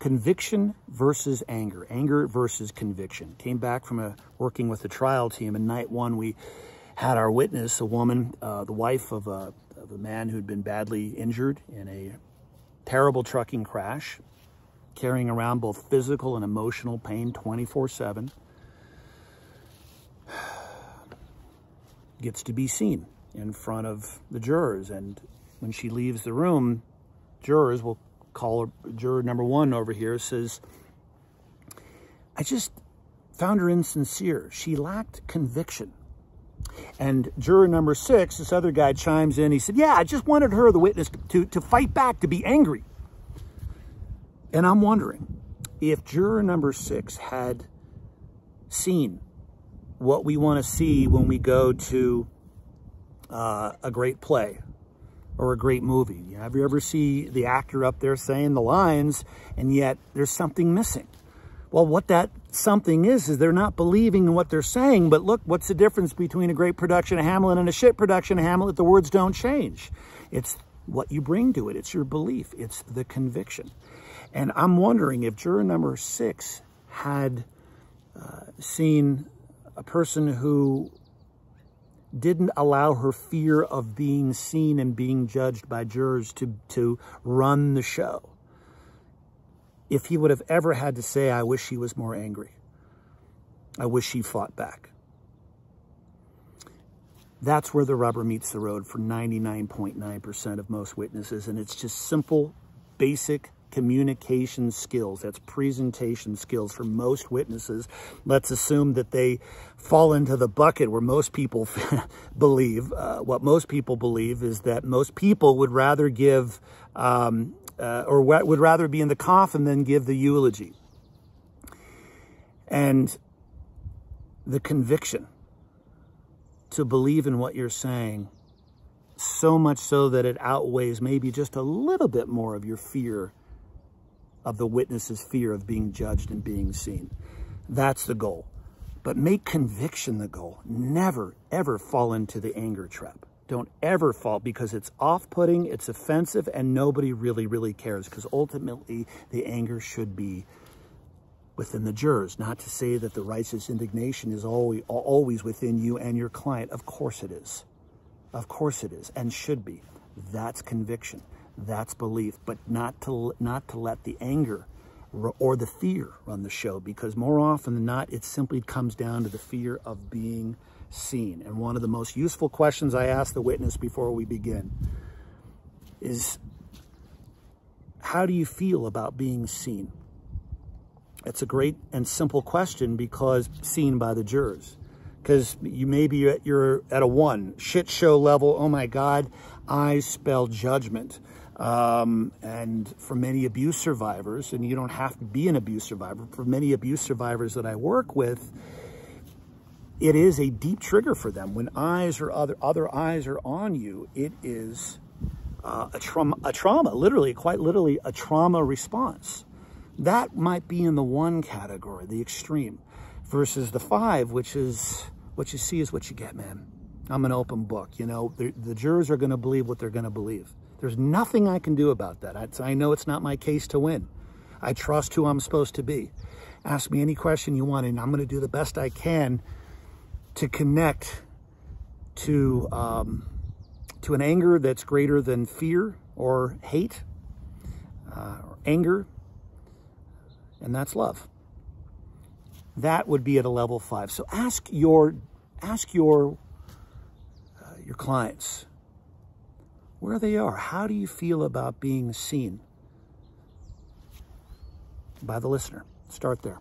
Conviction versus anger. Anger versus conviction. Came back from working with the trial team. And night one, we had our witness, a woman, the wife of a man who'd been badly injured in a terrible trucking crash, carrying around both physical and emotional pain 24/7. Gets to be seen in front of the jurors. And when she leaves the room, jurors will call her, juror number one over here says, I just found her insincere. She lacked conviction. And juror number 6, this other guy chimes in. He said, yeah, I just wanted her, the witness, to fight back, to be angry. And I'm wondering if juror number 6 had seen what we want to see when we go to a great play or a great movie. Have you ever see the actor up there saying the lines, and yet there's something missing? Well, what that something is they're not believing in what they're saying. But look, what's the difference between a great production of Hamlet and a shit production of Hamlet? The words don't change. It's what you bring to it. It's your belief. It's the conviction. And I'm wondering if juror number 6 had seen a person who didn't allow her fear of being seen and being judged by jurors to run the show, if he would have ever had to say, I wish he was more angry. I wish he fought back. That's where the rubber meets the road for 99.9% of most witnesses. And it's just simple, basic communication skills. That's presentation skills for most witnesses. Let's assume that they fall into the bucket where most people believe. What most people believe is that most people would rather give or would rather be in the coffin than give the eulogy. And the conviction to believe in what you're saying, so much so that it outweighs maybe just a little bit more of your fear of the witness's fear of being judged and being seen. That's the goal. But make conviction the goal. Never, ever fall into the anger trap. Don't ever fall, because it's off-putting, it's offensive, and nobody really, really cares, because ultimately the anger should be within the jurors. Not to say that the righteous indignation is always within you and your client. Of course it is. Of course it is, and should be. That's conviction. That's belief, but not to let the anger or the fear run the show, because more often than not, it simply comes down to the fear of being seen. And one of the most useful questions I ask the witness before we begin is, how do you feel about being seen? It's a great and simple question, because seen by the jurors. Because you're at a 1, shit show level. Oh my God, eyes spell judgment. And for many abuse survivors, and you don't have to be an abuse survivor, for many abuse survivors that I work with, it is a deep trigger for them. When eyes or other eyes are on you, it is a trauma, literally, quite literally a trauma response. That might be in the 1 category, the extreme, versus the 5, which is what you see is what you get, man. I'm an open book. You know, the jurors are going to believe what they're going to believe. There's nothing I can do about that. I know it's not my case to win. I trust who I'm supposed to be. Ask me any question you want, and I'm going to do the best I can to connect to an anger that's greater than fear or hate, or anger, and that's love. That would be at a level 5. So ask your clients where they are. How do you feel about being seen by the listener? Start there.